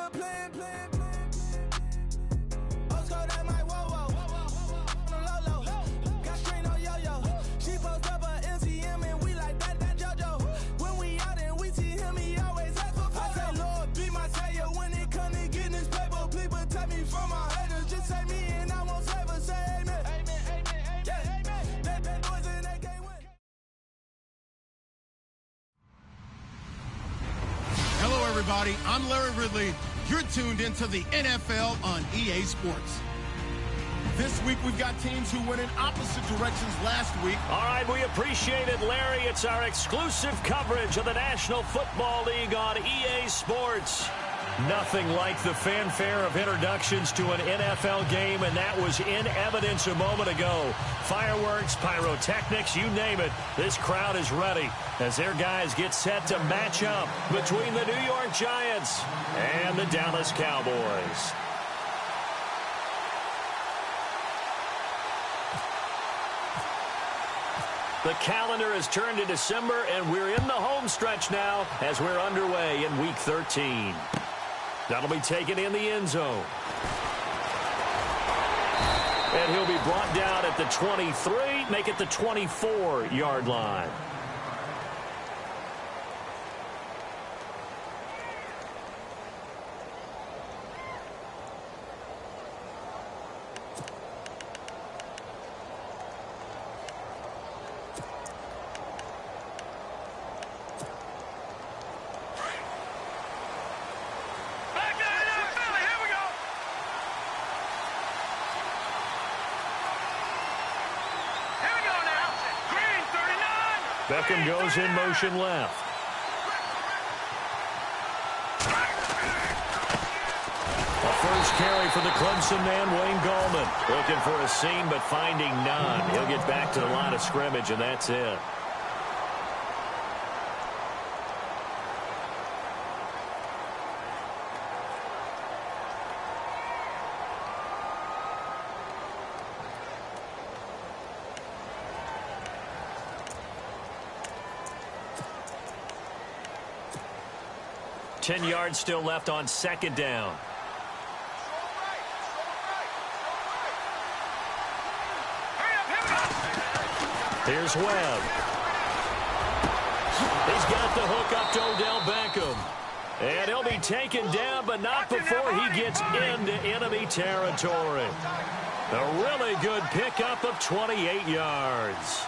still playing. Old school, that might whoa. On the low. Got strain on yo-yo. She post up a MCM and we like that JoJo. When we out and we see him, he always ask for photo. I say, Lord, be my savior when it come to getting this paper. Please protect me from my haters. Just say me and I won't save her. Say amen. That boys in that game win. Hello, everybody. I'm Larry Ridley. You're tuned into the NFL on EA Sports. This week, we've got teams who went in opposite directions last week. All right, we appreciate it, Larry. It's our exclusive coverage of the National Football League on EA Sports. Nothing like the fanfare of introductions to an NFL game, and that was in evidence a moment ago. Fireworks, pyrotechnics, you name it. This crowd is ready as their guys get set to match up between the New York Giants and the Dallas Cowboys. The calendar has turned to December, and we're in the home stretch now as we're underway in Week 13. That'll be taken in the end zone. And he'll be brought down at the 23, make it the 24-yard line. Beckham goes in motion left. A first carry for the Clemson man, Wayne Gallman. Looking for a seam, but finding none. He'll get back to the line of scrimmage, and that's it. Ten yards still left on second down. Here's Webb. He's got the hook up to Odell Beckham. And he'll be taken down, but not before he gets into enemy territory. A really good pickup of 28 yards.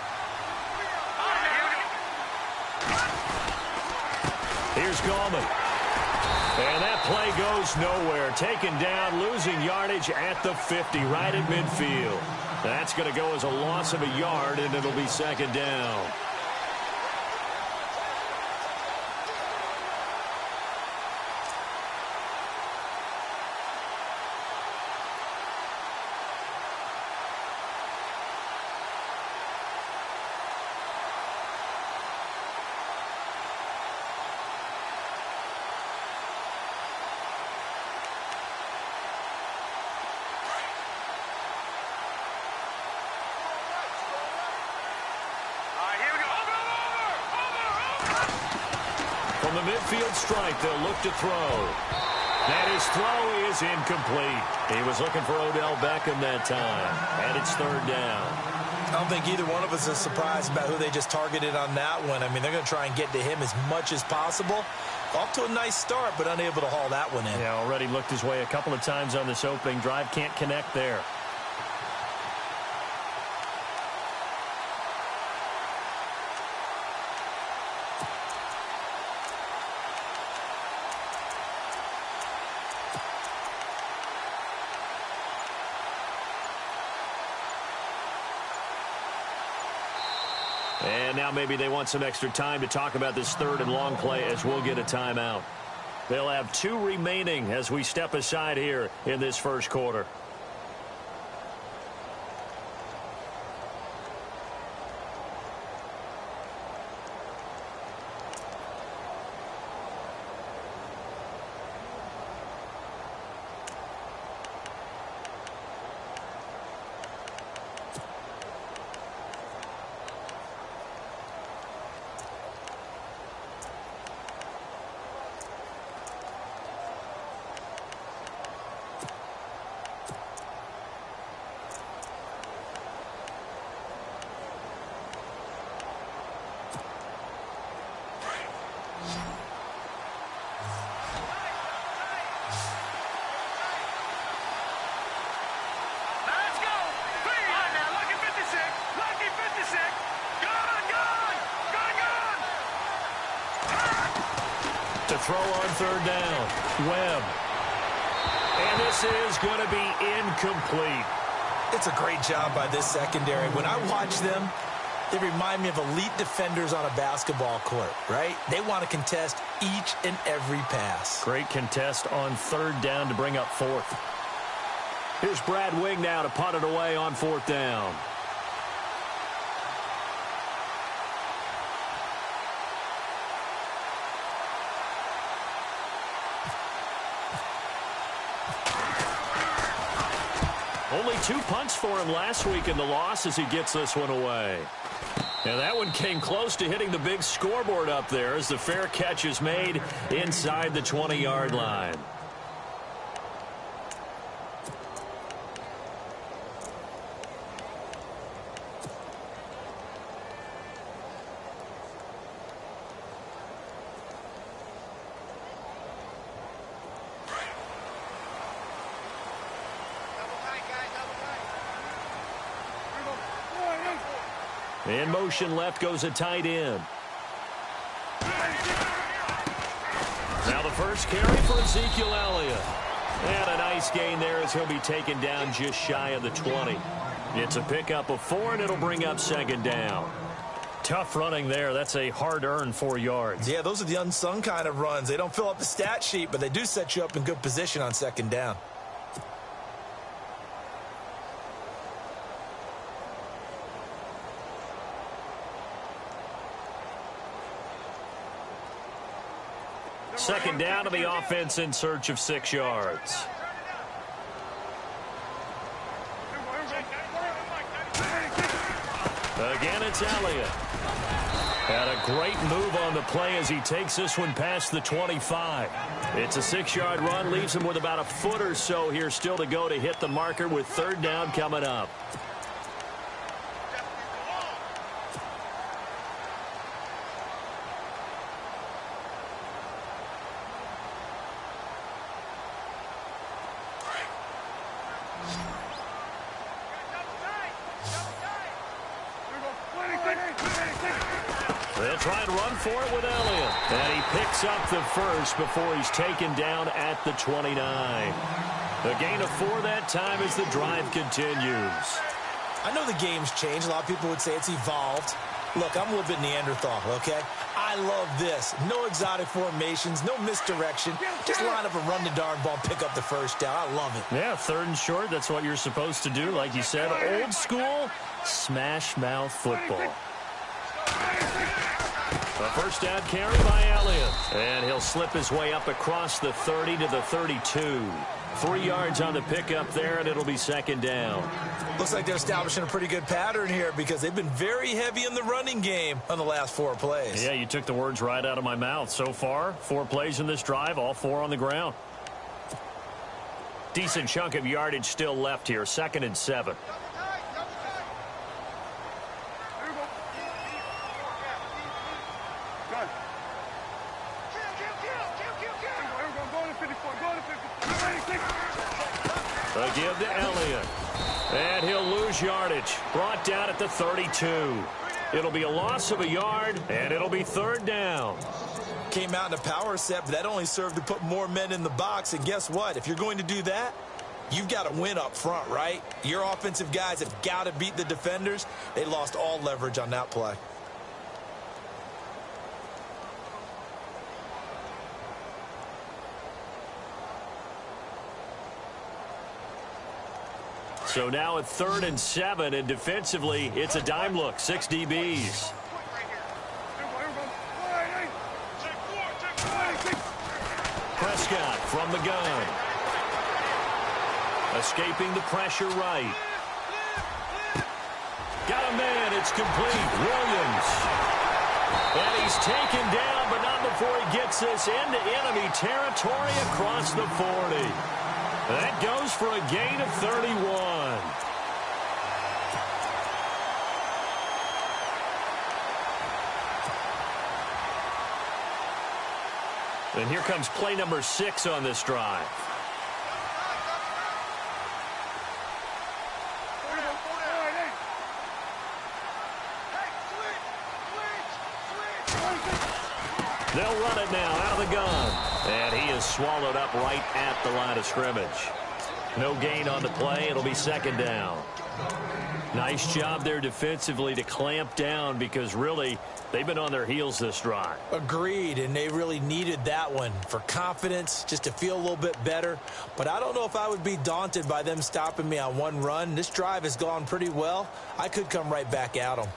Here's Gallman. And that play goes nowhere. Taken down, losing yardage at the 50, right at midfield. That's going to go as a loss of a yard, and it'll be second down. From the midfield strike, they'll look to throw. And his throw is incomplete. He was looking for Odell Beckham that time. And it's third down. I don't think either one of us is surprised about who they just targeted on that one. I mean, they're going to try and get to him as much as possible. Off to a nice start, but unable to haul that one in. Yeah, already looked his way a couple of times on this opening drive. Can't connect there. And now maybe they want some extra time to talk about this third and long play as we'll get a timeout. They'll have 2 remaining as we step aside here in this first quarter. throw on third down. Webb. And this is going to be incomplete. It's a great job by this secondary. When I watch them, they remind me of elite defenders on a basketball court, right? They want to contest each and every pass. Great contest on third down to bring up fourth. Here's Brad Wing now to punt it away on fourth down. Only 2 punts for him last week in the loss as he gets this one away. And that one came close to hitting the big scoreboard up there as the fair catch is made inside the 20-yard line. In motion left goes a tight end. Now the first carry for Ezekiel Elliott. And a nice gain there as he'll be taken down just shy of the 20. It's a pickup of 4, and it'll bring up second down. Tough running there. That's a hard-earned 4 yards. Yeah, those are the unsung kind of runs. They don't fill up the stat sheet, but they do set you up in good position on second down. Second down to the offense in search of 6 yards. Again, it's Elliott. Had a great move on the play as he takes this one past the 25. It's a 6-yard run, leaves him with about a foot or so here still to go to hit the marker with third down coming up. They'll try and run for it with Elliott. And he picks up the first before he's taken down at the 29. A gain of 4 that time as the drive continues. I know the game's changed. A lot of people would say it's evolved. Look, I'm a little bit Neanderthal, okay? I love this. No exotic formations, no misdirection. Just line up and run the darn ball and pick up the first down. I love it. Yeah, third and short, that's what you're supposed to do. Like you said, old school, smash mouth football. A first down carry by Elliott. And he'll slip his way up across the 30 to the 32. 3 yards on the pickup there, and it'll be second down. Looks like they're establishing a pretty good pattern here because they've been very heavy in the running game on the last 4 plays. Yeah, you took the words right out of my mouth. So far, 4 plays in this drive, all 4 on the ground. Decent chunk of yardage still left here, 2nd and 7. A give to Elliott. And he'll lose yardage. Brought down at the 32. It'll be a loss of a yard, and it'll be third down. Came out in a power set, but that only served to put more men in the box. And guess what? If you're going to do that, you've got to win up front, right? Your offensive guys have got to beat the defenders. They lost all leverage on that play. So now at 3rd and 7, and defensively, it's a dime look, 6 DBs. Prescott from the gun. Escaping the pressure right. Got a man, it's complete. Williams. And he's taken down, but not before he gets this into enemy territory across the 40. That goes for a gain of 31. And here comes play number 6 on this drive. They'll run it now out of the gun. And he is swallowed up right at the line of scrimmage. No gain on the play. It'll be second down. Nice job there defensively to clamp down because really they've been on their heels this drive. Agreed, and they really needed that one for confidence, just to feel a little bit better. But I don't know if I would be daunted by them stopping me on one run. This drive has gone pretty well. I could come right back at them.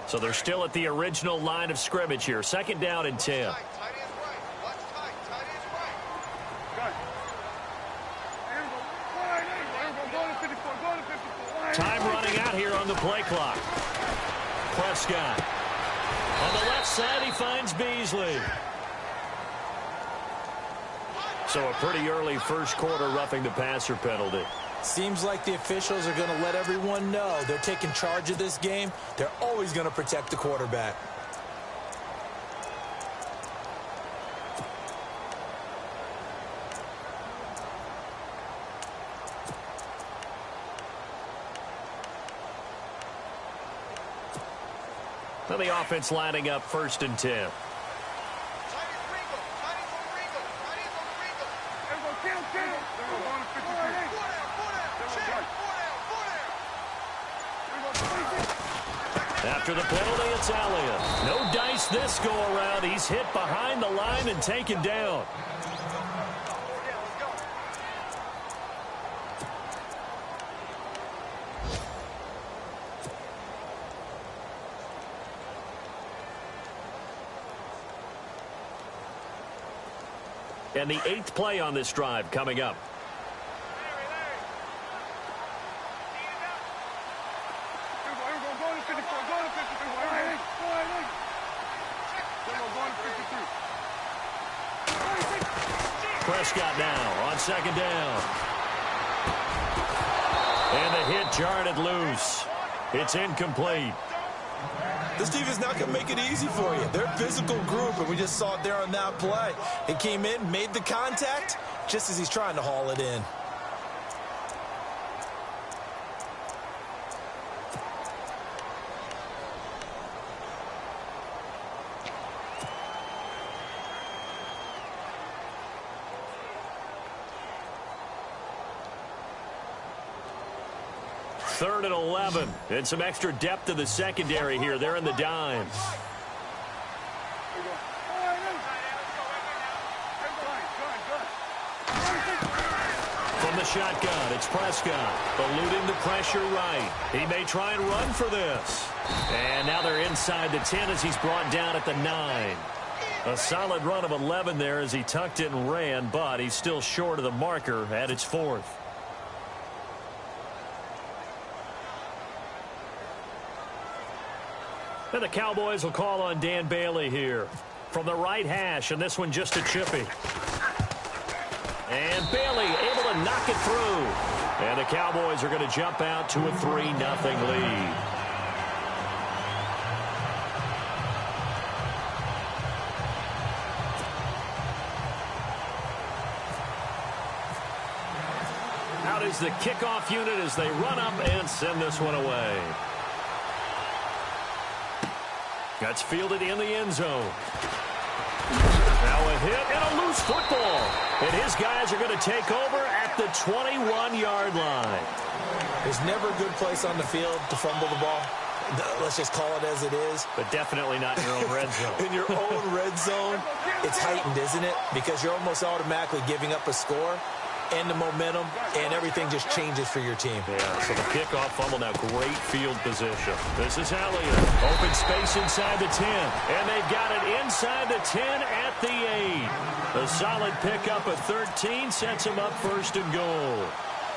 So they're still at the original line of scrimmage here. Second down and 10. Time running out here on the play clock. Prescott. On the left side, he finds Beasley. So a pretty early first quarter roughing the passer penalty. Seems like the officials are going to let everyone know they're taking charge of this game. They're always going to protect the quarterback. Now the offense lining up first and 10. After the penalty, it's Elliott. No dice this go-around. He's hit behind the line and taken down. And the 8th play on this drive coming up. Prescott now on second down. And the hit jarred it loose. It's incomplete. This defense not going to make it easy for you. They're a physical group, and we just saw it there on that play. It came in, made the contact, just as he's trying to haul it in. Third and 11. And some extra depth to the secondary here. They're in the dime. From the shotgun, it's Prescott. Eluding the pressure right. He may try and run for this. And now they're inside the 10 as he's brought down at the 9. A solid run of 11 there as he tucked it and ran, but he's still short of the marker at its 4th. And the Cowboys will call on Dan Bailey here from the right hash, and this one just a chippy. And Bailey able to knock it through. And the Cowboys are going to jump out to a 3-0 lead. Out is the kickoff unit as they run up and send this one away. That's fielded in the end zone. Now a hit and a loose football. And his guys are going to take over at the 21-yard line. There's never a good place on the field to fumble the ball. Let's just call it as it is. But definitely not in your own red zone. In your own red zone, it's heightened, isn't it? Because you're almost automatically giving up a score and the momentum, and everything just changes for your team. Yeah, so the kickoff fumble now, great field position. This is Elliott. Open space inside the 10. And they've got it inside the 10 at the 8. A solid pickup of 13 sets him up first and goal.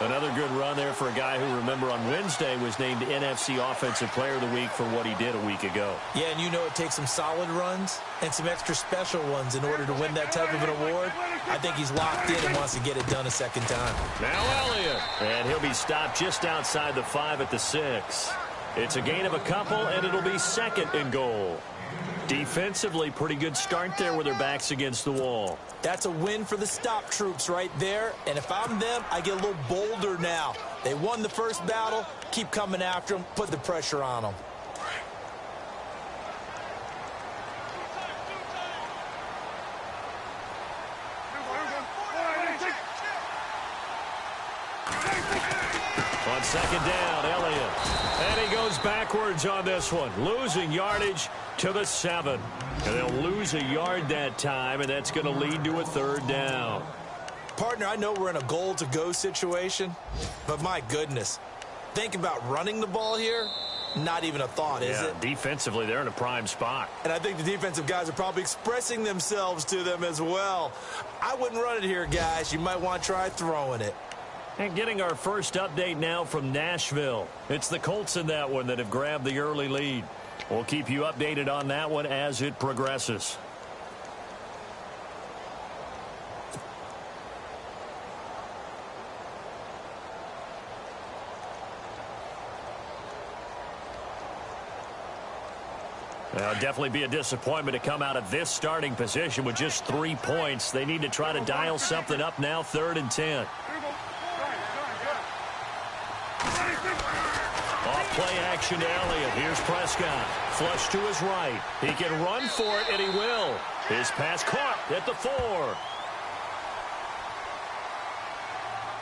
Another good run there for a guy who, remember, on Wednesday was named NFC Offensive Player of the Week for what he did a week ago. Yeah, and you know it takes some solid runs and some extra special ones in order to win that type of an award. I think he's locked in and wants to get it done a second time. Now Elliott. And he'll be stopped just outside the 5 at the 6. It's a gain of a couple, and it'll be second and goal. Defensively, pretty good start there with their backs against the wall. That's a win for the stop troops right there. And if I'm them, I get a little bolder now. They won the first battle. Keep coming after them. Put the pressure on them. On second down, Elliott. And he goes backwards on this one, losing yardage to the 7. And they'll lose a yard that time, and that's going to lead to a 3rd down. Partner, I know we're in a goal-to-go situation, but my goodness. Think about running the ball here. Not even a thought, is it? Defensively, they're in a prime spot. And I think the defensive guys are probably expressing themselves to them as well. I wouldn't run it here, guys. You might want to try throwing it. And getting our first update now from Nashville. It's the Colts in that one that have grabbed the early lead. We'll keep you updated on that one as it progresses. Now, definitely be a disappointment to come out of this starting position with just 3 points. They need to try to dial something up now, 3rd and 10. Play action to Elliott. Here's Prescott. Flush to his right. He can run for it, and he will. His pass caught at the 4.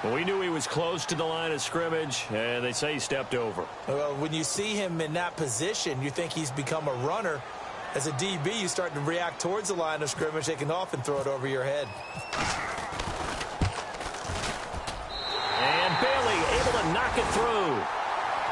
Well, we knew he was close to the line of scrimmage, and they say he stepped over. Well, when you see him in that position, you think he's become a runner. As a DB, you start to react towards the line of scrimmage. They can often throw it over your head. And Bailey able to knock it through.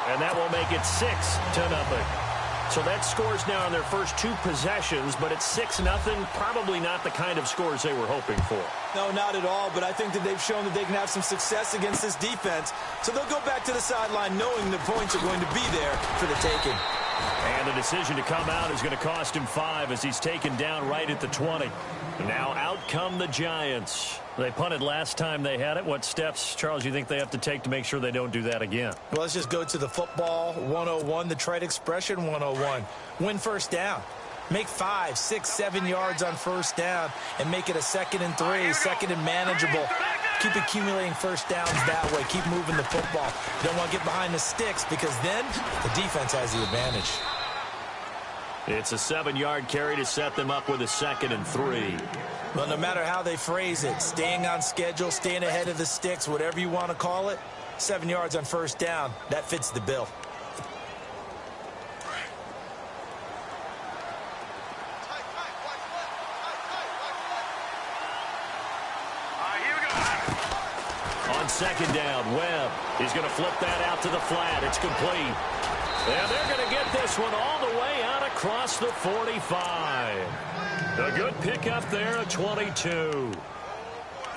And that will make it 6-0. So that scores now on their first 2 possessions, but it's 6-0. Probably not the kind of scores they were hoping for. No, not at all, but I think that they've shown that they can have some success against this defense. So they'll go back to the sideline knowing the points are going to be there for the taking. And the decision to come out is going to cost him 5 as he's taken down right at the 20. Now out come the Giants. They punted last time they had it. What steps, Charles, you think they have to take to make sure they don't do that again? Well, let's just go to the football 101, the trite expression 101. Win first down. Make 5, 6, 7 yards on first down and make it a 2nd and 3, 2nd and manageable. Keep accumulating first downs that way. Keep moving the football. You don't want to get behind the sticks because then the defense has the advantage. It's a 7-yard carry to set them up with a 2nd and 3. Well, no matter how they phrase it, staying on schedule, staying ahead of the sticks, whatever you want to call it, 7 yards on first down, that fits the bill. On second down, Webb. He's going to flip that out to the flat. It's complete. And they're going to get this one all the way out across the 45. A good pickup there at 22.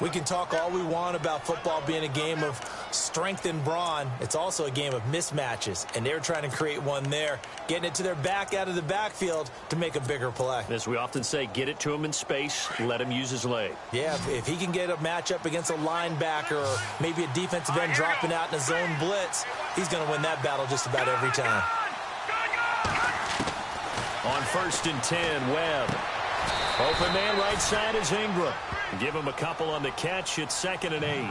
We can talk all we want about football being a game of strength and brawn. It's also a game of mismatches, and they're trying to create one there, getting it to their back out of the backfield to make a bigger play. As we often say, get it to him in space, let him use his leg. Yeah, if he can get a matchup against a linebacker or maybe a defensive end dropping out in a zone blitz, he's going to win that battle just about every time. On 1st and 10, Webb. Open man right side is Ingram. Give him a couple on the catch. It's 2nd and 8.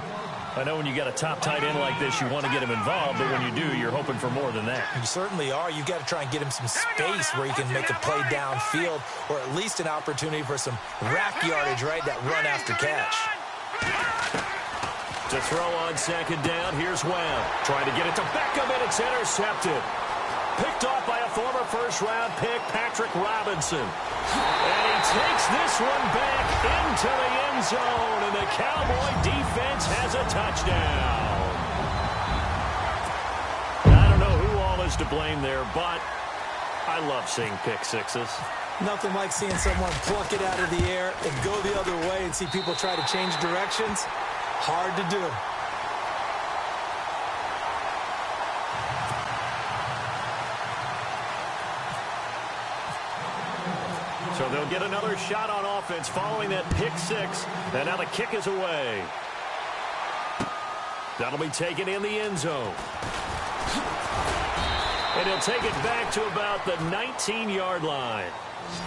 I know when you got a top tight end like this, you want to get him involved, but when you do, you're hoping for more than that. You certainly are. You've got to try and get him some space where he can make a play downfield or at least an opportunity for some rack yardage, right? That run after catch. To throw on second down, here's Webb. Trying to get it to Beckham, and it's intercepted. Picked off by a former first-round pick, Patrick Robinson. And he takes this one back into the end zone, and the Cowboy defense has a touchdown. I don't know who all is to blame there, but I love seeing pick sixes. Nothing like seeing someone pluck it out of the air and go the other way and see people try to change directions. Hard to do. So they'll get another shot on offense following that pick six. And now the kick is away. That'll be taken in the end zone. And he'll take it back to about the 19-yard line.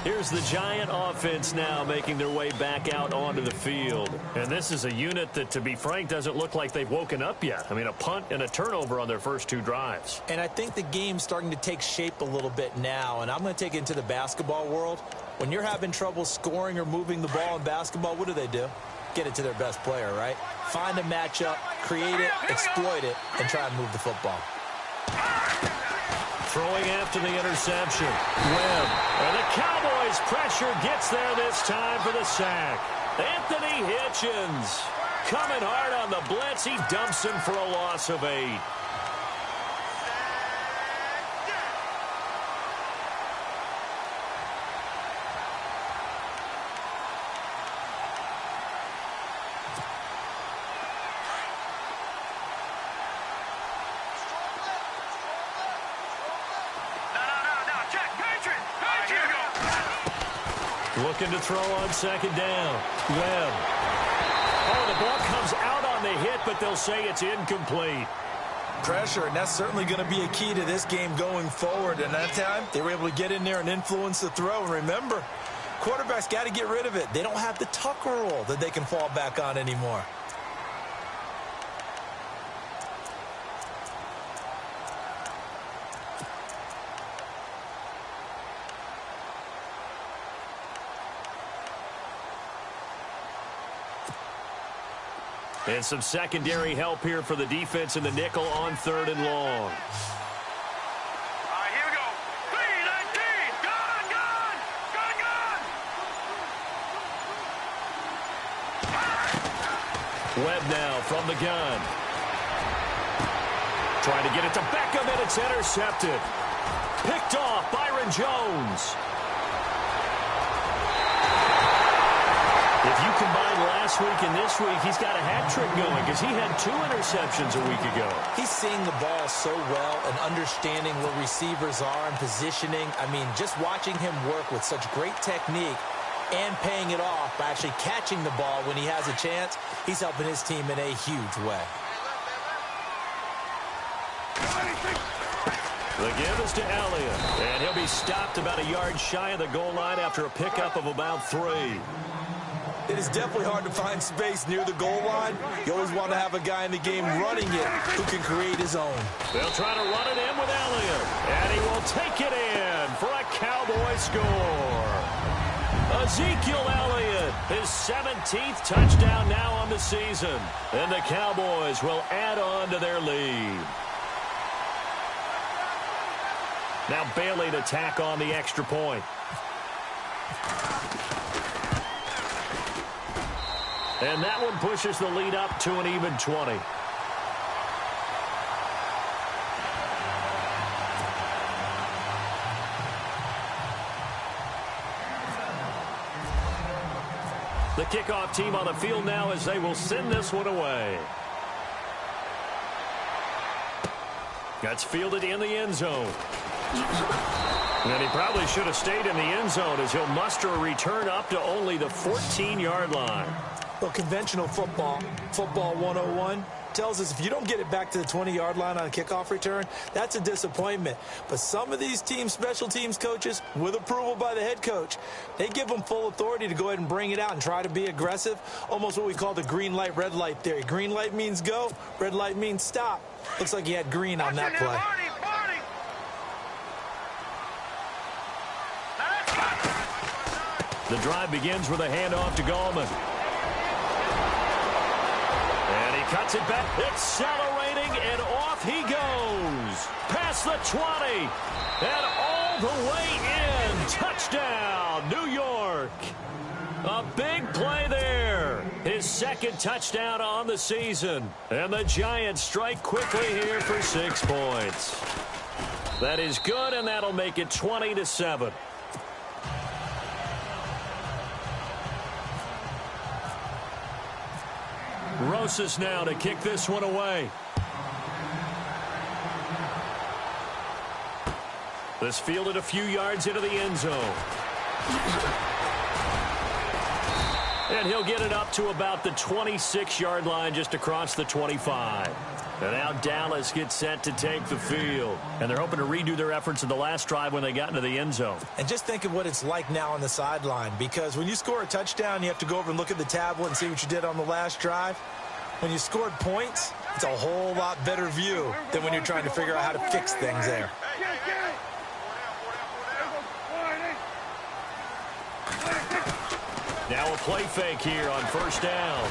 Here's the Giant offense now making their way back out onto the field. And this is a unit that, to be frank, doesn't look like they've woken up yet. I mean, a punt and a turnover on their first 2 drives. And I think the game's starting to take shape a little bit now. And I'm going to take it into the basketball world. When you're having trouble scoring or moving the ball in basketball, what do? Get it to their best player, right? Find a matchup, create it, exploit it, and try and move the football. Throwing after the interception. Webb. And the Cowboys' pressure gets there this time for the sack. Anthony Hitchens coming hard on the blitz. He dumps him for a loss of 8. Looking to throw on second down. Webb. Oh, the ball comes out on the hit, but they'll say it's incomplete. Pressure, and that's certainly going to be a key to this game going forward. And that time, they were able to get in there and influence the throw. And remember, quarterbacks got to get rid of it. They don't have the Tucker rule that they can fall back on anymore. And some secondary help here for the defense in the nickel on 3rd and long. All right, here we go. 3-19. Gun. Webb now from the gun. Trying to get it to Beckham, and it's intercepted. Picked off Byron Jones. If you combine last week and this week, he's got a hat trick going because he had 2 interceptions a week ago. He's seeing the ball so well and understanding where receivers are and positioning. I mean, just watching him work with such great technique and paying it off by actually catching the ball when he has a chance, he's helping his team in a huge way. The give is to Elliott, and he'll be stopped about a yard shy of the goal line after a pickup of about 3. It is definitely hard to find space near the goal line. You always want to have a guy in the game running it who can create his own. They'll try to run it in with Elliott, and he will take it in for a Cowboy score. Ezekiel Elliott, his 17th touchdown now on the season, and the Cowboys will add on to their lead. Now Bailey to tack on the extra point. And that one pushes the lead up to an even 20. The kickoff team on the field now as they will send this one away. That's fielded in the end zone. And he probably should have stayed in the end zone as he'll muster a return up to only the 14-yard line. Well, conventional football 101, tells us if you don't get it back to the 20-yard line on a kickoff return, that's a disappointment. But some of these teams, special teams coaches, with approval by the head coach, they give them full authority to go ahead and bring it out and try to be aggressive, almost what we call the green light, red light theory. Green light means go, red light means stop. Looks like he had green on that play. The drive begins with a handoff to Gallman. And he cuts it back, accelerating, and off he goes. Past the 20, and all the way in. Touchdown, New York. A big play there. His 2nd touchdown on the season. And the Giants strike quickly here for 6 points. That is good, and that'll make it 20-7. Rosas now to kick this one away. This fielded a few yards into the end zone. And he'll get it up to about the 26-yard line just across the 25. And now Dallas gets set to take the field. And they're hoping to redo their efforts in the last drive when they got into the end zone. And just think of what it's like now on the sideline, because when you score a touchdown, you have to go over and look at the tablet and see what you did on the last drive. When you scored points, it's a whole lot better view than when you're trying to figure out how to fix things there. Now a play fake here on first down.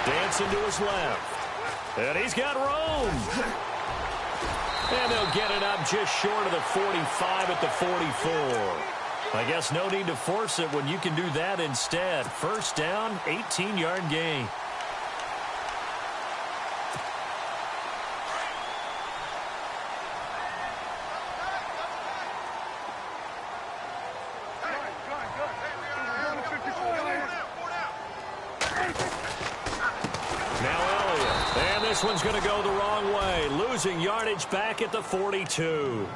Dancing to his left. And he's got room. And they'll get it up just short of the 45 at the 44. I guess no need to force it when you can do that instead. First down, 18-yard gain. This one's going to go the wrong way, losing yardage back at the 42.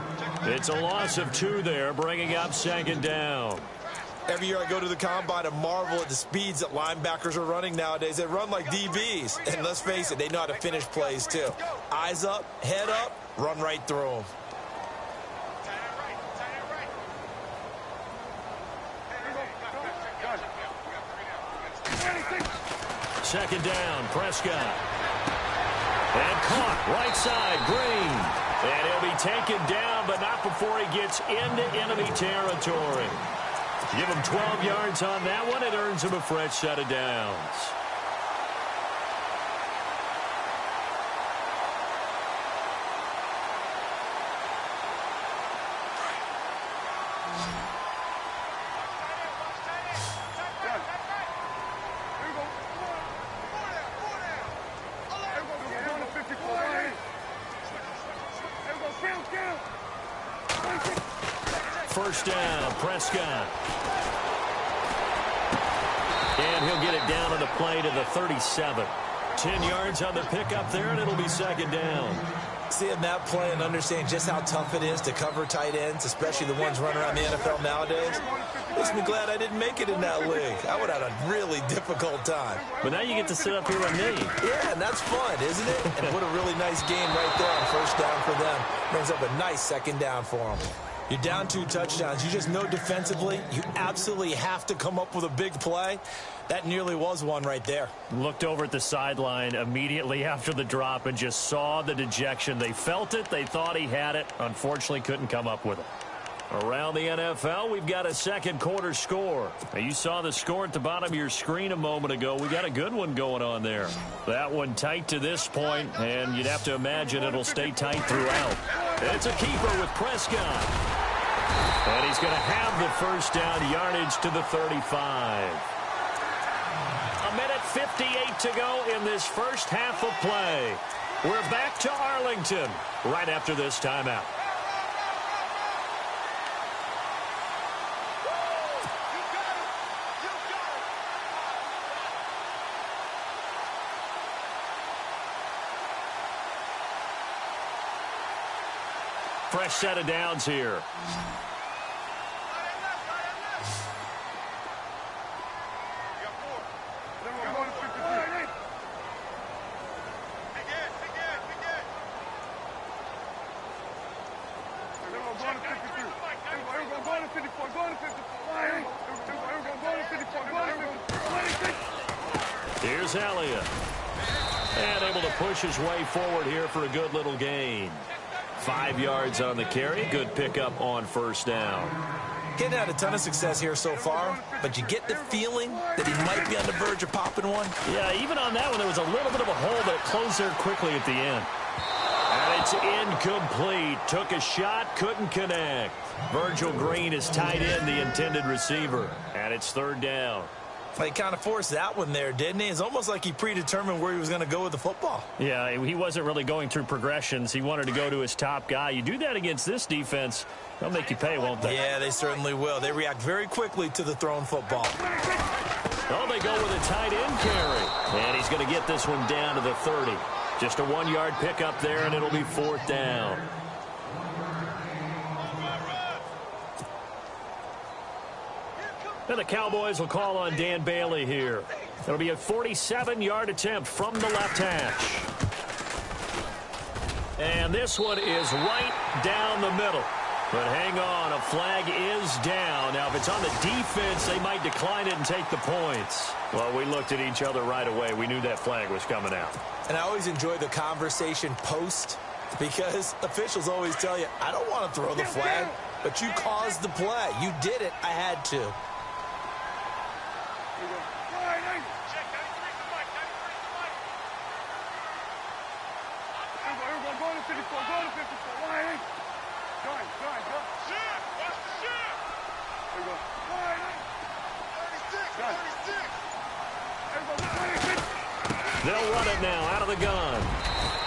It's a loss of 2 there, bringing up second down. Every year I go to the combine and marvel at the speeds that linebackers are running nowadays. They run like DBs, and let's face it, they know how to finish plays too. Eyes up, head up, run right through them. Second down, Prescott. And caught, right side, Green. And he'll be taken down, but not before he gets into enemy territory. Give him 12 yards on that one. It earns him a fresh set of downs. First down, Prescott. And he'll get it down on the play to the 37. 10 yards on the pickup there, and it'll be second down. Seeing that play and understanding just how tough it is to cover tight ends, especially the ones running around the NFL nowadays, makes me glad I didn't make it in that league. I would have had a really difficult time. But now you get to sit up here with me. Yeah, and that's fun, isn't it? And what a really nice game right there on first down for them. Brings up a nice second down for them. You're down 2 touchdowns. You just know defensively you absolutely have to come up with a big play. That nearly was one right there. Looked over at the sideline immediately after the drop and just saw the dejection. They felt it. They thought he had it. Unfortunately, couldn't come up with it. Around the NFL, we've got a second quarter score. Now, you saw the score at the bottom of your screen a moment ago. We got a good one going on there. That one tight to this point, and you'd have to imagine it'll stay tight throughout. It's a keeper with Prescott. And he's going to have the first down, yardage to the 35. A minute 58 to go in this first half of play. We're back to Arlington right after this timeout. Fresh set of downs here. Here's Elliott. And able to push his way forward here for a good little gain. 5 yards on the carry. Good pickup on first down. Getting had a ton of success here so far, but you get the feeling that he might be on the verge of popping one. Yeah, even on that one, there was a little bit of a hole, but it closed there quickly at the end. And it's incomplete. Took a shot, couldn't connect. Virgil Green is tied in, the intended receiver. And it's third down. He kind of forced that one there, didn't he? It's almost like he predetermined where he was going to go with the football. Yeah, he wasn't really going through progressions. He wanted to go to his top guy. You do that against this defense, they'll make you pay, won't they? Yeah, they certainly will. They react very quickly to the thrown football. Oh, they go with a tight end carry. And he's going to get this one down to the 30. Just a 1-yard pickup there, and it'll be fourth down. And the Cowboys will call on Dan Bailey here. It'll be a 47-yard attempt from the left hash. And this one is right down the middle. But hang on, a flag is down. Now, if it's on the defense, they might decline it and take the points. Well, we looked at each other right away. We knew that flag was coming out. And I always enjoy the conversation post because officials always tell you, I don't want to throw the flag, but you caused the play. You did it. I had to. They'll run it now out of the gun.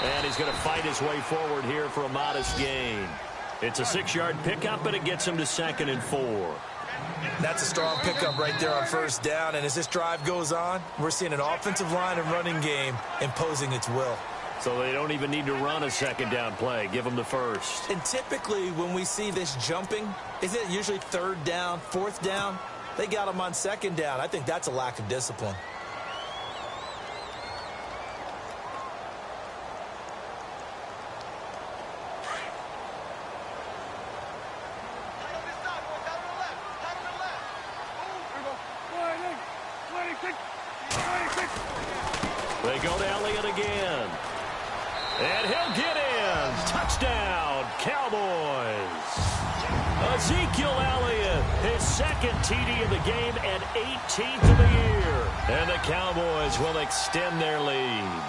And he's going to fight his way forward here for a modest gain. It's a 6-yard pickup, and it gets him to 2nd and 4. That's a strong pickup right there on first down. And as this drive goes on, we're seeing an offensive line and running game imposing its will. So they don't even need to run a second down play. Give them the first. And typically when we see this jumping, isn't it usually 3rd down, 4th down? They got them on 2nd down. I think that's a lack of discipline. They go to Elliott again. And he'll get in. Touchdown, Cowboys. Ezekiel Elliott, his 2nd TD of the game and 18th of the year. And the Cowboys will extend their lead.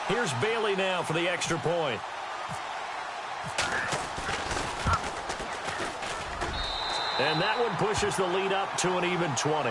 Here's Bailey now for the extra point. And that one pushes the lead up to an even 20.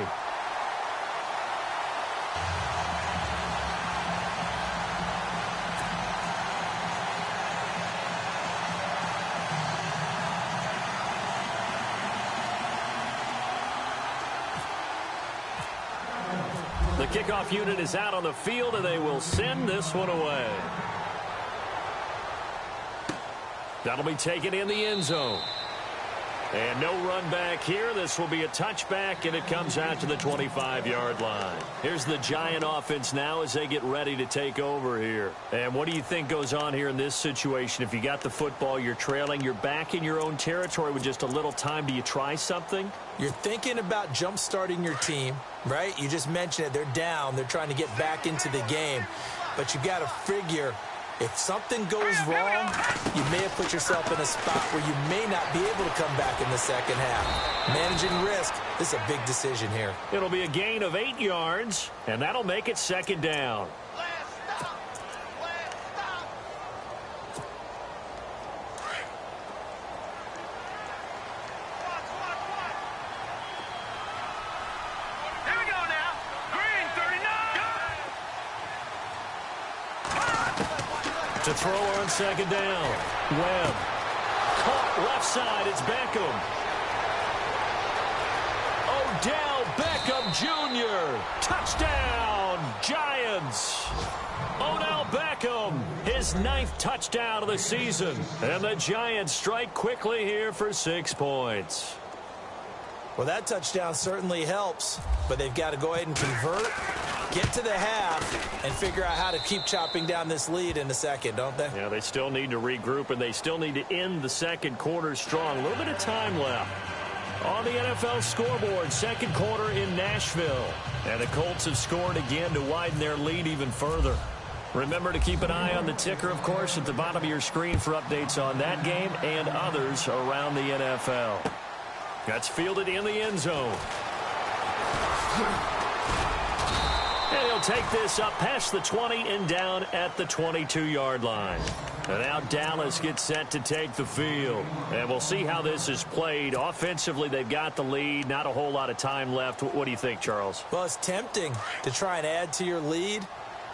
The kickoff unit is out on the field, and they will send this one away. That'll be taken in the end zone. And no run back here. This will be a touchback, and it comes out to the 25-yard line. Here's the Giant offense now as they get ready to take over here. And what do you think goes on here in this situation? If you got the football, you're trailing, you're back in your own territory with just a little time. Do you try something? You're thinking about jump-starting your team, right? You just mentioned it. They're down. They're trying to get back into the game. But you got to figure, if something goes wrong, you may have put yourself in a spot where you may not be able to come back in the second half. Managing risk, this is a big decision here. It'll be a gain of 8 yards, and that'll make it 2nd down. To throw on 2nd down. Webb. Caught left side. It's Beckham. Odell Beckham Jr. Touchdown, Giants. Odell Beckham, his 9th touchdown of the season. And the Giants strike quickly here for 6 points. Well, that touchdown certainly helps, but they've got to go ahead and convert, get to the half, and figure out how to keep chopping down this lead in the second, don't they? Yeah, they still need to regroup, and they still need to end the second quarter strong. A little bit of time left. On the NFL scoreboard, second quarter in Nashville. And the Colts have scored again to widen their lead even further. Remember to keep an eye on the ticker, of course, at the bottom of your screen for updates on that game and others around the NFL. That's fielded in the end zone. And he'll take this up past the 20 and down at the 22-yard line. And now Dallas gets set to take the field. And we'll see how this is played. Offensively, they've got the lead. Not a whole lot of time left. What do you think, Charles? Well, it's tempting to try and add to your lead,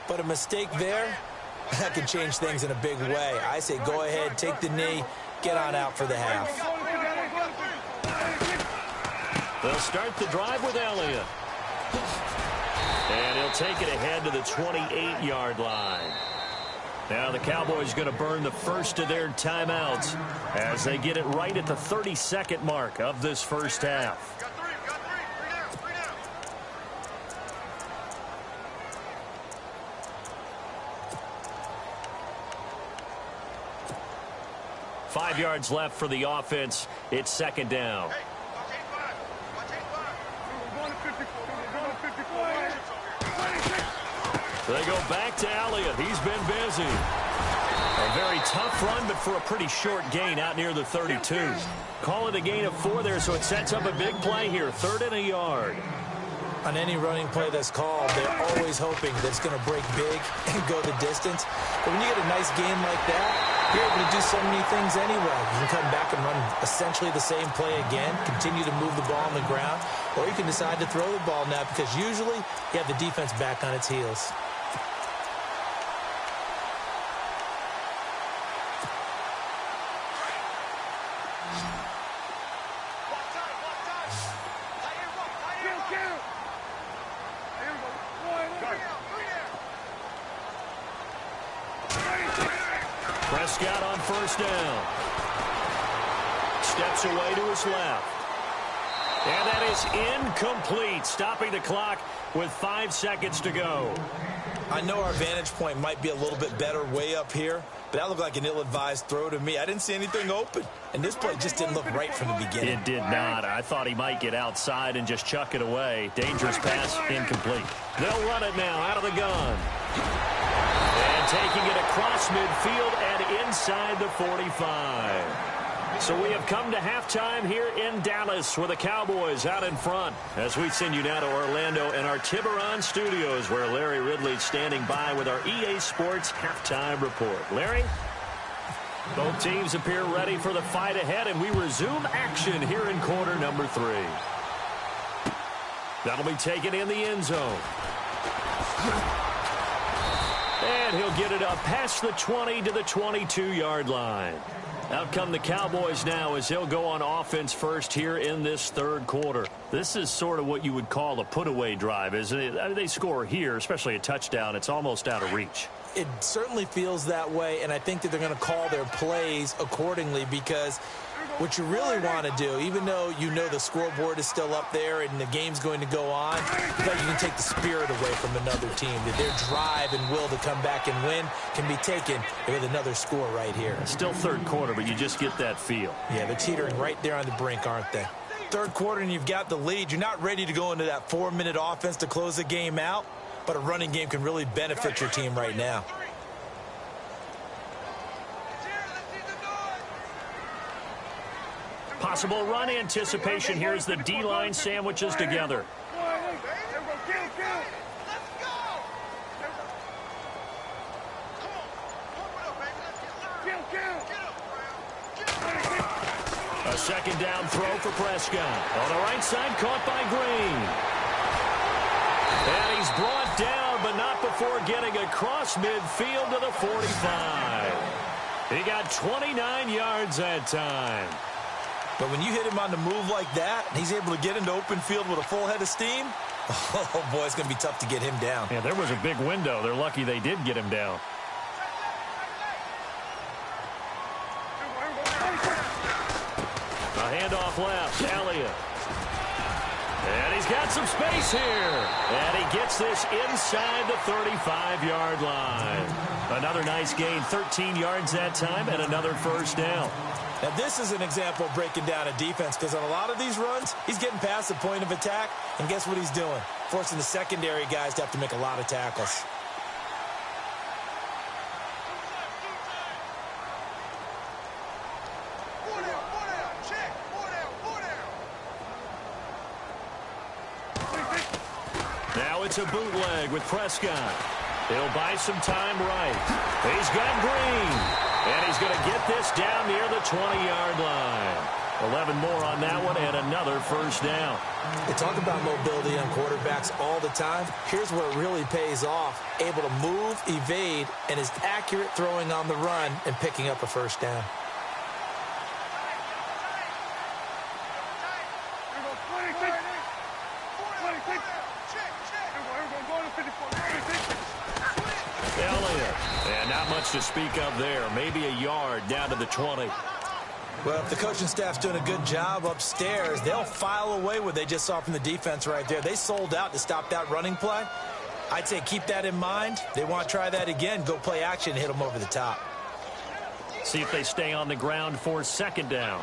but a mistake there, that can change things in a big way. I say go ahead, take the knee, get on out for the half. They'll start the drive with Elliott. And he'll take it ahead to the 28-yard line. Now the Cowboys going to burn the first of their timeouts as they get it right at the 32nd mark of this first half. Got three. Three down. 5 yards left for the offense. It's second down. Hey, watch 8-5. Watch 8-5. We're going to 54. So they go back to Elliott. He's been busy. A very tough run, but for a pretty short gain out near the 32. Call it a gain of 4 there, so it sets up a big play here. 3rd and a yard. On any running play that's called, they're always hoping that it's going to break big and go the distance. But when you get a nice gain like that, you're able to do so many things anyway. You can come back and run essentially the same play again, continue to move the ball on the ground, or you can decide to throw the ball now because usually you have the defense back on its heels. Prescott on first down. Steps away to his left. And that is incomplete, stopping the clock with 5 seconds to go. I know our vantage point might be a little bit better way up here, but that looked like an ill-advised throw to me. I didn't see anything open, and this play just didn't look right from the beginning. It did not. I thought he might get outside and just chuck it away. Dangerous pass, incomplete. They'll run it now out of the gun. And taking it across midfield and inside the 45. So we have come to halftime here in Dallas with the Cowboys out in front as we send you now to Orlando and our Tiburon studios where Larry Ridley's standing by with our EA Sports halftime report. Larry? Both teams appear ready for the fight ahead, and we resume action here in quarter number 3. That'll be taken in the end zone. And he'll get it up past the 20 to the 22-yard line. Out come the Cowboys now as they'll go on offense first here in this third quarter. This is sort of what you would call a put-away drive, isn't it? They score here, especially a touchdown. It's almost out of reach. It certainly feels that way, and I think that they're going to call their plays accordingly because what you really want to do, even though you know the scoreboard is still up there and the game's going to go on, you can take the spirit away from another team, that their drive and will to come back and win can be taken with another score right here. Still third quarter, but you just get that feel. Yeah, they're teetering right there on the brink, aren't they? Third quarter and you've got the lead. You're not ready to go into that 4-minute offense to close the game out, but a running game can really benefit your team right now. Possible run anticipation here as the D-line sandwiches together. A second down throw for Prescott. On the right side, caught by Green. And he's brought down, but not before getting across midfield to the 45. He got 29 yards that time. But when you hit him on the move like that, and he's able to get into open field with a full head of steam, oh, boy, it's going to be tough to get him down. Yeah, there was a big window. They're lucky they did get him down. A handoff left, Elliott. And he's got some space here. And he gets this inside the 35-yard line. Another nice gain, 13 yards that time, and another first down. Now, this is an example of breaking down a defense because on a lot of these runs, he's getting past the point of attack, and guess what he's doing? Forcing the secondary guys to have to make a lot of tackles. Now it's a bootleg with Prescott. He'll buy some time right. He's got Green. And he's going to get this down near the 20-yard line. 11 more on that one and another first down. They talk about mobility on quarterbacks all the time. Here's where it really pays off. Able to move, evade, and is accurate throwing on the run and picking up a first down. And not much to speak of there. Maybe a yard down to the 20. Well, if the coaching staff's doing a good job upstairs, they'll file away what they just saw from the defense right there. They sold out to stop that running play. I'd say keep that in mind. They want to try that again. Go play action, hit them over the top. See if they stay on the ground for second down.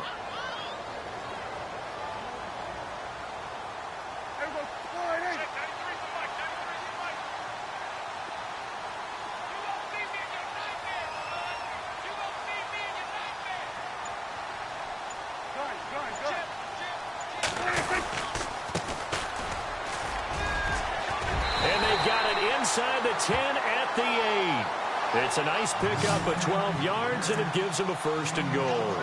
And they got it inside the 10 at the 8. It's a nice pickup of 12 yards, and it gives them a first and goal.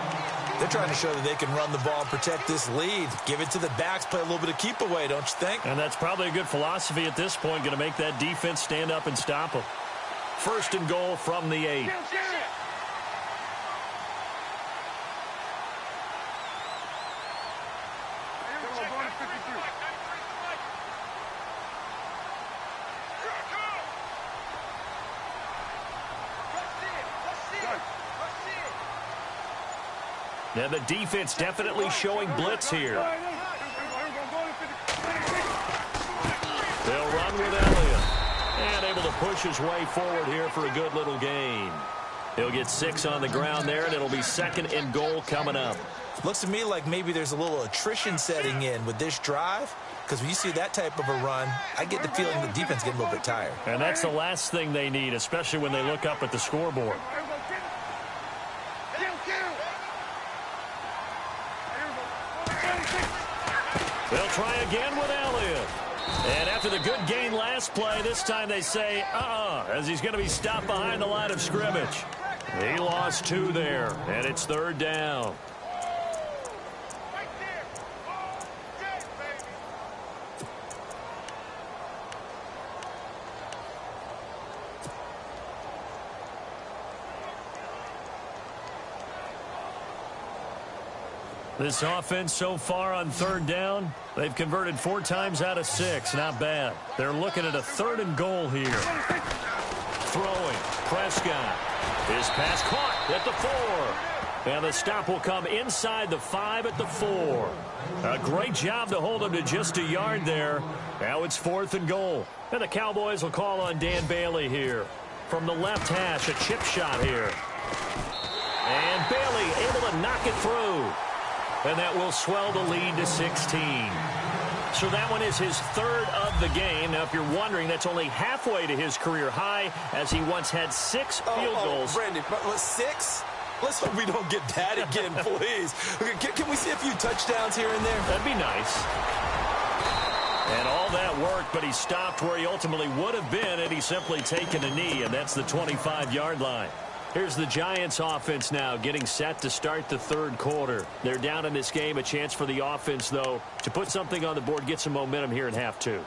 They're trying to show that they can run the ball and protect this lead. Give it to the backs, play a little bit of keep away, don't you think? And that's probably a good philosophy at this point, going to make that defense stand up and stop them. First and goal from the 8. Now the defense definitely showing blitz here. They'll run with Elliott. And able to push his way forward here for a good little gain. He'll get 6 on the ground there, and it'll be second and goal coming up. Looks to me like maybe there's a little attrition setting in with this drive. Because when you see that type of a run, I get the feeling the defense getting a little bit tired. And that's the last thing they need, especially when they look up at the scoreboard. They'll try again with Elliott. And after the good gain last play, this time they say, as he's going to be stopped behind the line of scrimmage. He lost 2 there, and it's third down. This offense so far on third down, they've converted 4 times out of 6. Not bad. They're looking at a third and goal here. Throwing. Prescott. His pass caught at the 4. And the stop will come inside the 5 at the 4. A great job to hold him to just a yard there. Now it's 4th and goal. And the Cowboys will call on Dan Bailey here. From the left hash, a chip shot here. And Bailey able to knock it through. And that will swell the lead to 16. So that one is his 3rd of the game. Now, if you're wondering, that's only halfway to his career high, as he once had 6 field goals. Brandon, but 6? Let's hope we don't get that again, please. Okay, can we see a few touchdowns here and there? That'd be nice. And all that work, but he stopped where he ultimately would have been had he simply taken a knee, and that's the 25-yard line. Here's the Giants offense now getting set to start the 3rd quarter. They're down in this game. A chance for the offense, though, to put something on the board, get some momentum here in half 2.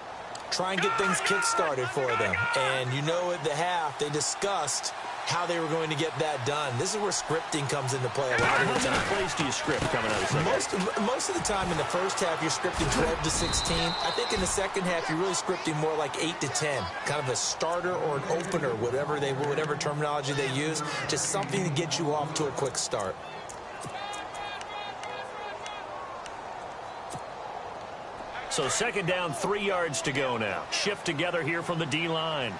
Try and get things kick-started for them. And you know at the half, they discussed how they were going to get that done. This is where scripting comes into play a lot of the time. How many plays do you script coming out of the second? Most of the time in the first half, you're scripting 12 to 16. I think in the second half, you're really scripting more like 8 to 10. Kind of a starter or an opener, whatever terminology they use. Just something to get you off to a quick start. So second down, 3 yards to go now. Shift together here from the D-line.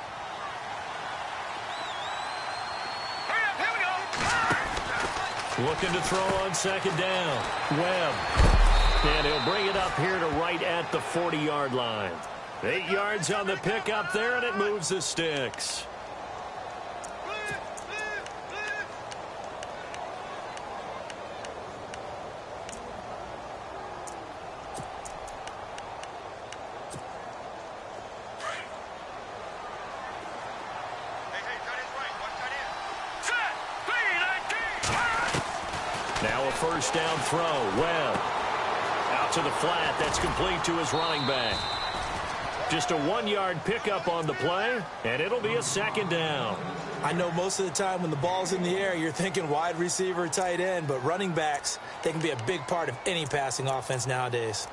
Looking to throw on second down. Webb. And he'll bring it up here to right at the 40-yard line. 8 yards on the pickup there, and it moves the sticks. Now a first down throw. Webb out to the flat. That's complete to his running back. Just a 1-yard pickup on the play, and it'll be a second down. I know most of the time when the ball's in the air, you're thinking wide receiver, tight end, but running backs, they can be a big part of any passing offense nowadays.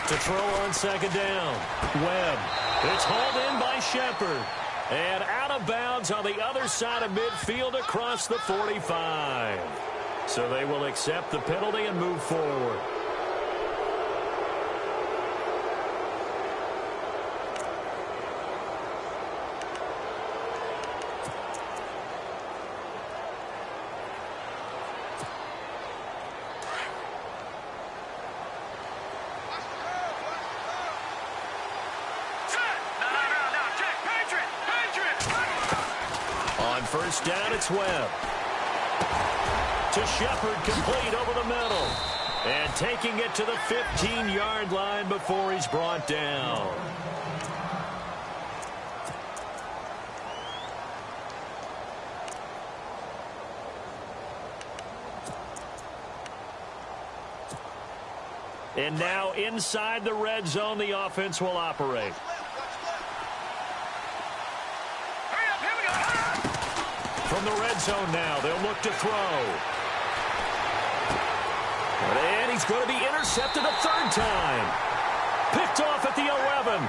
To throw on second down. Webb. It's hauled in by Shepard. And out of bounds on the other side of midfield across the 45. So they will accept the penalty and move forward. First down, it's Webb. To Shepard, complete over the middle. And taking it to the 15-yard line before he's brought down. And now inside the red zone, the offense will operate. From the red zone now, they'll look to throw. And he's going to be intercepted a third time. Picked off at the 11.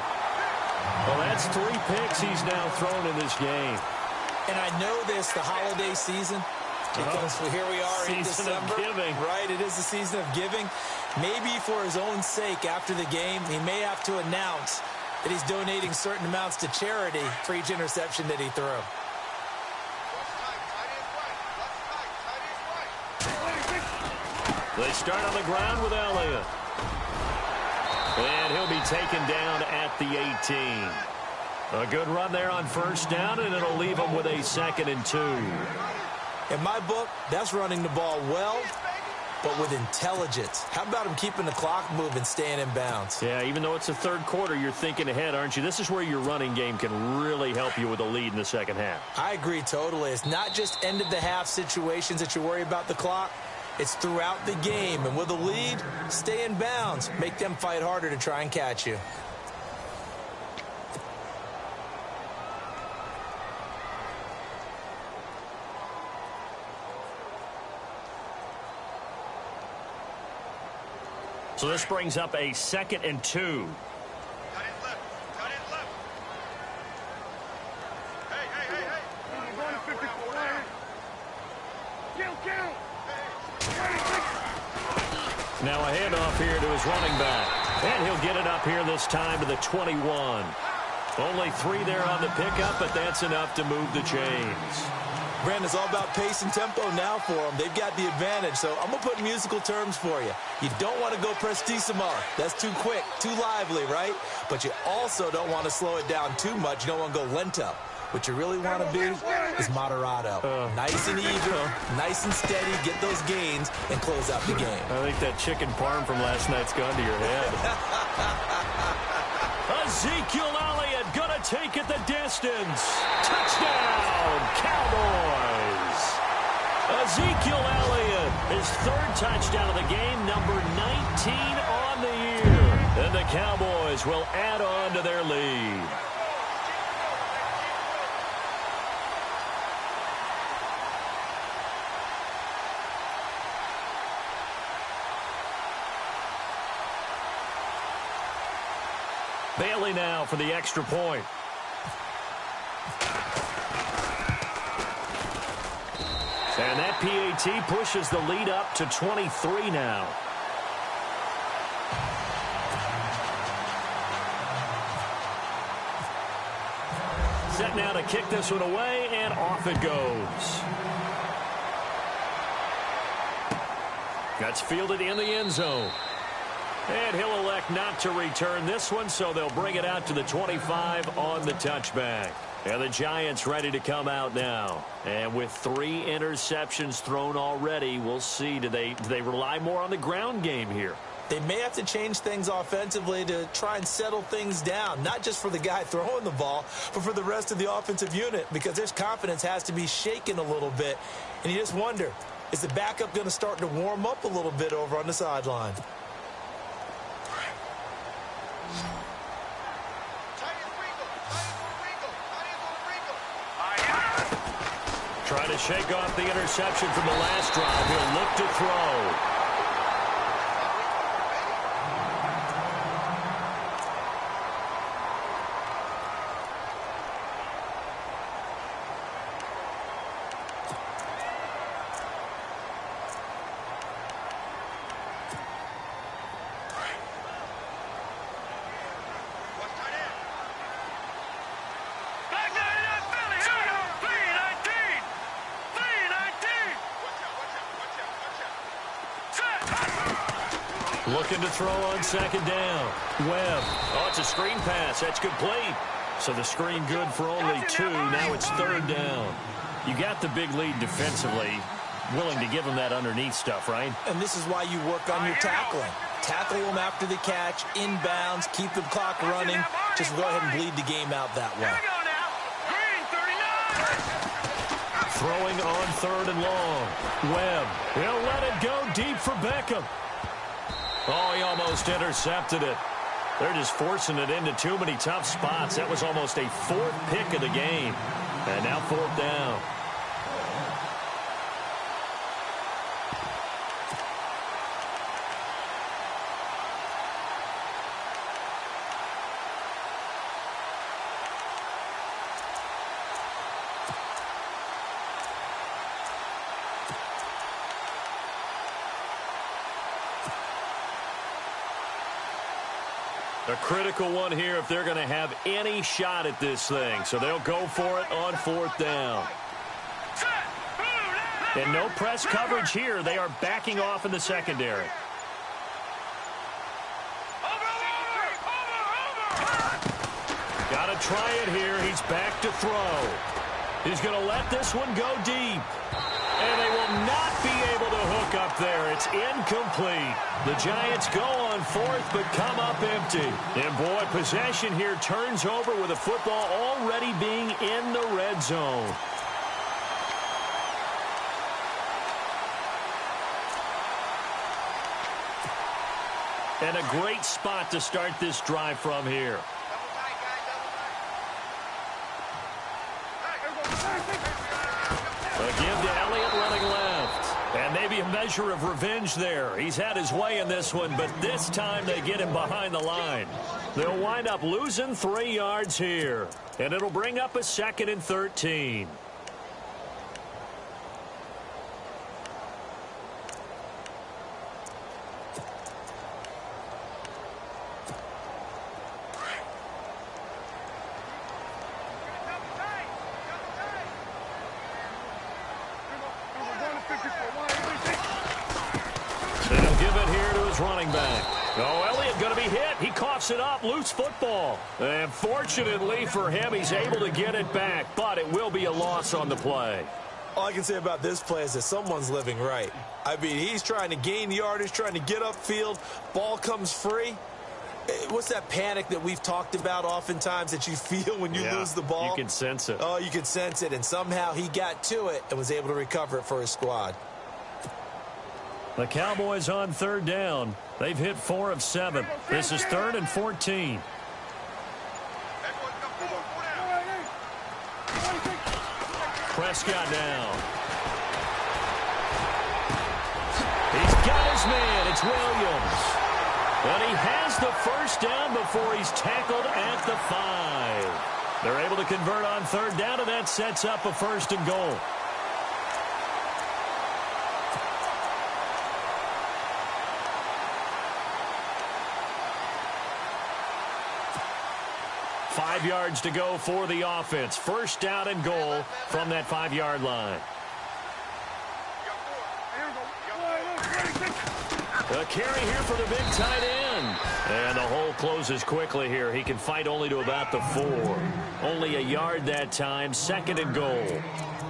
Well, that's 3 picks he's now thrown in this game. And I know this, the holiday season, because here we are in December. Season of giving. Right, it is the season of giving. Maybe for his own sake after the game, he may have to announce that he's donating certain amounts to charity for each interception that he threw. They start on the ground with Elliott. And he'll be taken down at the 18. A good run there on first down, and it'll leave him with a 2nd and 2. In my book, that's running the ball well, but with intelligence. How about him keeping the clock moving, staying in bounds? Yeah, even though it's the third quarter, you're thinking ahead, aren't you? This is where your running game can really help you with a lead in the second half. I agree totally. It's not just end-of-the-half situations that you worry about the clock. It's throughout the game. And with a lead, stay in bounds. Make them fight harder to try and catch you. So this brings up a 2nd and 2. Cut it left. Cut it left. Hey. I'm going to 54. Count. Now a handoff here to his running back. And he'll get it up here this time to the 21. Only 3 there on the pickup, but that's enough to move the chains. Brandon, it's all about pace and tempo now for them. They've got the advantage, so I'm going to put musical terms for you. You don't want to go prestissimo. That's too quick, too lively, right? But you also don't want to slow it down too much. You don't want to go lento. What you really want to be is moderato. Nice and even, nice and steady, get those gains, and close out the game. I think that chicken parm from last night's gone to your head. Ezekiel Elliott going to take it the distance. Touchdown, Cowboys. Ezekiel Elliott, his 3rd touchdown of the game, number 19 on the year. And the Cowboys will add on to their lead. Bailey now for the extra point. And that PAT pushes the lead up to 23 now. Set now to kick this one away, and off it goes. That's fielded in the end zone. And he'll elect not to return this one, so they'll bring it out to the 25 on the touchback. And the Giants ready to come out now. And with 3 interceptions thrown already, we'll see. Do they rely more on the ground game here? They may have to change things offensively to try and settle things down, not just for the guy throwing the ball, but for the rest of the offensive unit, because their confidence has to be shaken a little bit. And you just wonder, is the backup going to start to warm up a little bit over on the sideline? Trying to shake off the interception from the last drive. He'll look to throw. Looking to throw on second down. Webb. Oh, it's a screen pass. That's complete. So the screen good for only 2. Now it's third down. You got the big lead defensively. Willing to give them that underneath stuff, right? And this is why you work on your tackling. Tackle them after the catch, inbounds, keep the clock running. Just go ahead and bleed the game out that way. Throwing on third and long. Webb. He'll let it go deep for Beckham. Oh, he almost intercepted it. They're just forcing it into too many tough spots. That was almost a 4th pick of the game. And now 4th down. A critical one here if they're going to have any shot at this thing. So they'll go for it on 4th down. And no press coverage here. They are backing off in the secondary. Got to try it here. He's back to throw. He's going to let this one go deep. And they will not be able to hook up there. It's incomplete. The Giants go on 4th, but come up empty. And, boy, possession here turns over with the football already being in the red zone. And a great spot to start this drive from here. A give to Elliott running left. And maybe a measure of revenge there. He's had his way in this one, but this time they get him behind the line. They'll wind up losing 3 yards here. And it'll bring up a 2nd and 13. Running back. Oh, Elliott going to be hit. He coughs it up. Loose football. And fortunately for him, he's able to get it back, but it will be a loss on the play. All I can say about this play is that someone's living right. I mean, he's trying to gain yardage, trying to get upfield. Ball comes free. What's that panic that we've talked about oftentimes that you feel when you lose the ball? You can sense it. Oh, you can sense it. And somehow he got to it and was able to recover it for his squad. The Cowboys on 3rd down. They've hit 4 of 7. This is 3rd and 14. Prescott down. He's got his man. It's Williams. And he has the first down before he's tackled at the 5. They're able to convert on 3rd down, and that sets up a 1st and goal. Five yards to go for the offense. 1st down and goal from that 5-yard line. A carry here for the big tight end. And the hole closes quickly here. He can fight only to about the 4. Only a yard that time. 2nd and goal.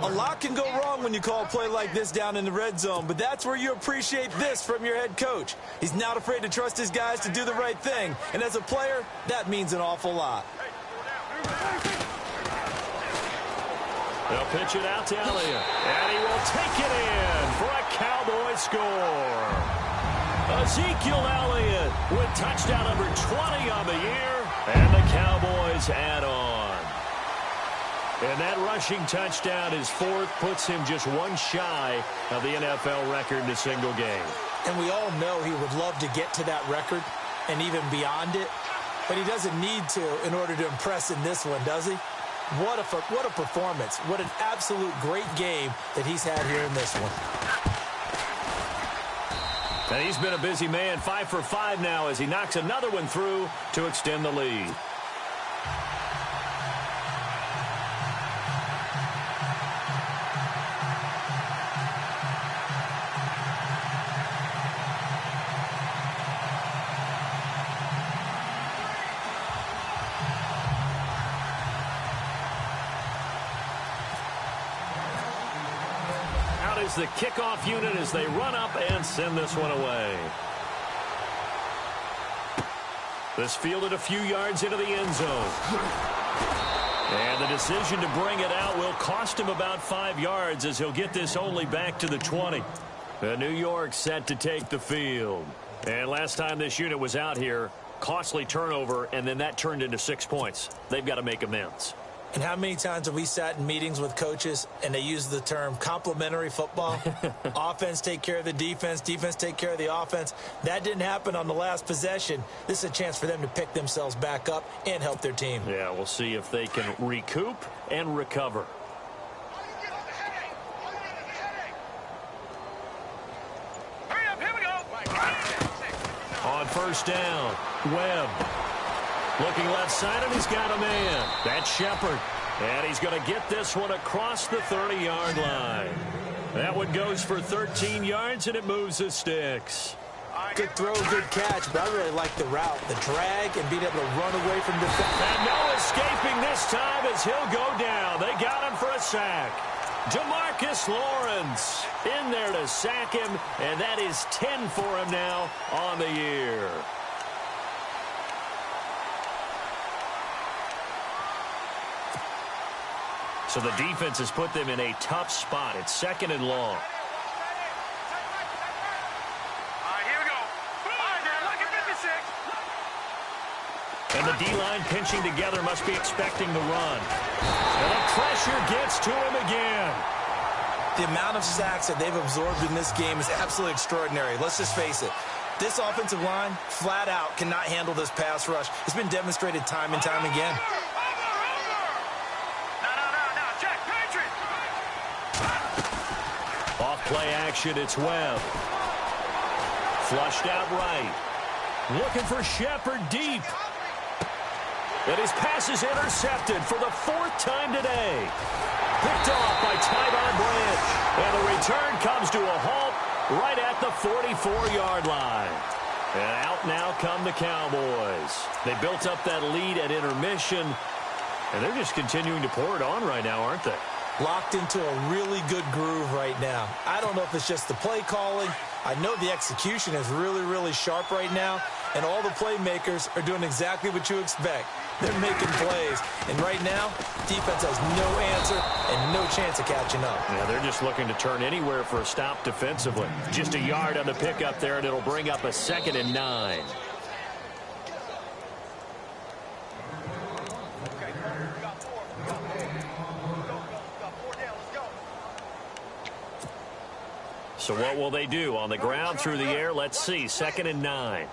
A lot can go wrong when you call a play like this down in the red zone, but that's where you appreciate this from your head coach. He's not afraid to trust his guys to do the right thing. And as a player, that means an awful lot. They'll pitch it out to Elliott. And he will take it in for a Cowboy score. Ezekiel Elliott with touchdown number 20 on the year. And the Cowboys add on. And that rushing touchdown, his 4th, puts him just 1 shy of the NFL record in a single game. And we all know he would love to get to that record and even beyond it. But he doesn't need to in order to impress in this one, does he? What a performance. What an absolute great game that he's had here in this one. And he's been a busy man. 5 for 5 now as he knocks another one through to extend the lead. is the kickoff unit as they run up and send this one away. This fielded a few yards into the end zone. And the decision to bring it out will cost him about 5 yards as he'll get this only back to the 20. The New York set to take the field. And last time this unit was out here, costly turnover, and then that turned into 6 points. They've got to make amends. And how many times have we sat in meetings with coaches and they use the term complementary football? Offense take care of the defense, defense take care of the offense. That didn't happen on the last possession. This is a chance for them to pick themselves back up and help their team. Yeah, we'll see if they can recoup and recover. Hurry up, here we go. On first down, Webb. Looking left side, and he's got a man. That's Shepard. And he's going to get this one across the 30-yard line. That one goes for 13 yards, and it moves the sticks. Good throw, good catch, but I really like the route, the drag, and being able to run away from defense. And no escaping this time as he'll go down. They got him for a sack. Demarcus Lawrence in there to sack him, and that is 10 for him now on the year. So the defense has put them in a tough spot. It's 2nd and long. All right, here we go. All right, now, look at 56. And the D-line pinching together must be expecting the run. And the pressure gets to him again. The amount of sacks that they've absorbed in this game is absolutely extraordinary. Let's just face it. This offensive line, flat out, cannot handle this pass rush. It's been demonstrated time and time again. Play action, it's Webb. Flushed out right. Looking for Shepard deep. And his pass is intercepted for the 4th time today. Picked off by Tyvon Branch. And the return comes to a halt right at the 44-yard line. And out now come the Cowboys. They built up that lead at intermission. And they're just continuing to pour it on right now, aren't they? Locked into a really good groove right now. I don't know if it's just the play calling. I know the execution is really, really sharp right now, and all the playmakers are doing exactly what you expect. They're making plays, and right now, defense has no answer and no chance of catching up. Yeah, they're just looking to turn anywhere for a stop defensively. Just a yard on the pickup there, and it'll bring up a 2nd and 9. So what will they do? On the ground, through the air, let's see. 2nd and 9.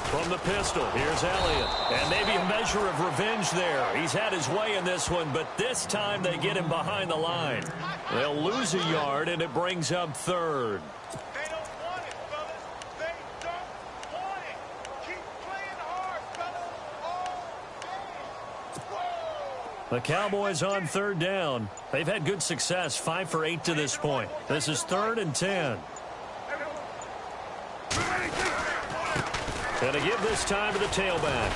From the pistol, here's Elliott. And maybe a measure of revenge there. He's had his way in this one, but this time they get him behind the line. They'll lose a yard, and it brings up 3rd. They don't want it, fellas. They don't want it. Keep playing hard, fellas. The Cowboys on 3rd down. They've had good success, 5 for 8 to this point. This is 3rd and 10. Going to give this time to the tailback.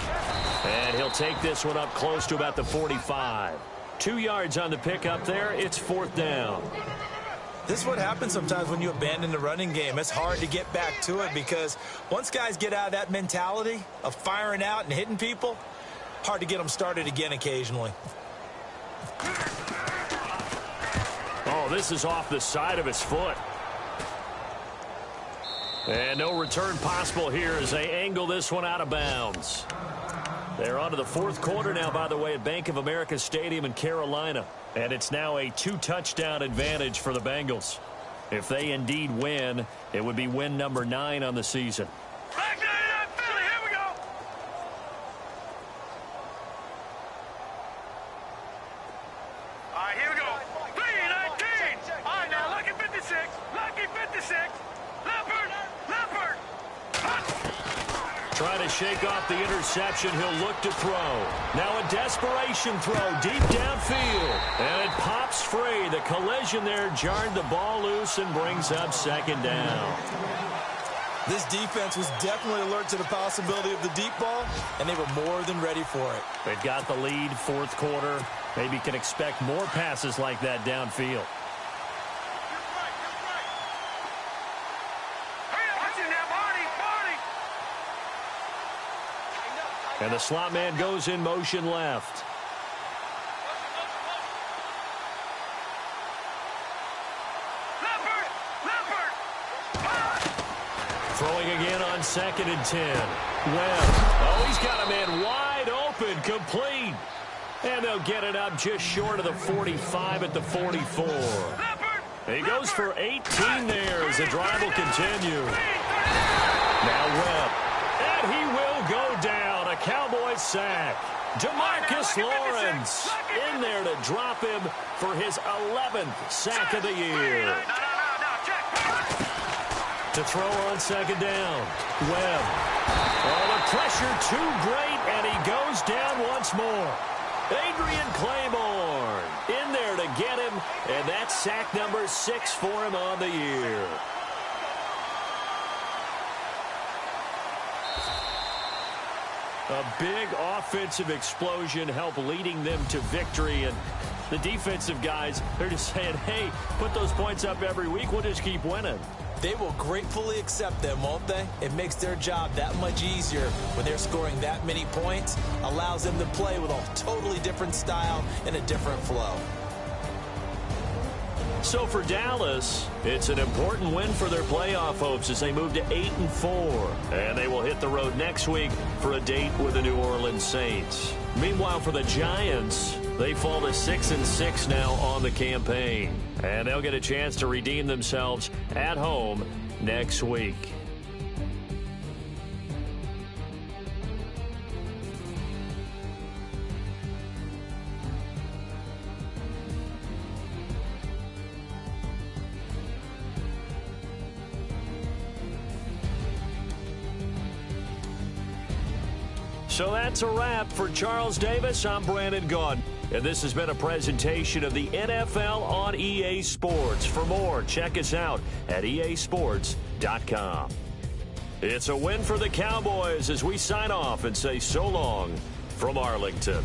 And he'll take this one up close to about the 45. 2 yards on the pickup there. It's 4th down. This is what happens sometimes when you abandon the running game. It's hard to get back to it because once guys get out of that mentality of firing out and hitting people, hard to get them started again occasionally. Oh, this is off the side of his foot. And no return possible here as they angle this one out of bounds. They're on to the 4th quarter now, by the way, at Bank of America Stadium in Carolina. And it's now a 2-touchdown advantage for the Bengals. If they indeed win, it would be win number 9 on the season. Back to Philly, here we go. All right, here we go. 3-19. All right, now, lucky 56. Lucky 56. Leopard. Trying to shake off the interception. He'll look to throw. Now a desperation throw deep downfield. And it pops free. The collision there jarred the ball loose and brings up 2nd down. This defense was definitely alert to the possibility of the deep ball, and they were more than ready for it. They've got the lead, 4th quarter. Maybe can expect more passes like that downfield. And the slot man goes in motion left. Throwing again on 2nd and 10. Webb. Oh, he's got a man wide open, complete. And they'll get it up just short of the 45 at the 44. He goes for 18 there as the drive will continue. Now Webb. And he will go down. A Cowboys sack. DeMarcus Lawrence in there to drop him for his 11th sack of the year. To throw on 2nd down. Webb. Oh, the pressure too great, and he goes down once more. Adrian Claiborne in there to get him, and that's sack number 6 for him on the year. A big offensive explosion helped leading them to victory, and the defensive guys, they're just saying, hey, put those points up every week, we'll just keep winning. They will gratefully accept them, won't they? It makes their job that much easier when they're scoring that many points. Allows them to play with a totally different style and a different flow. So for Dallas, it's an important win for their playoff hopes as they move to 8-4. And they will hit the road next week for a date with the New Orleans Saints. Meanwhile, for the Giants, they fall to 6-6 now on the campaign. And they'll get a chance to redeem themselves at home next week. So that's a wrap. For Charles Davis, I'm Brandon Gaudin. And this has been a presentation of the NFL on EA Sports. For more, check us out at easports.com. It's a win for the Cowboys as we sign off and say so long from Arlington.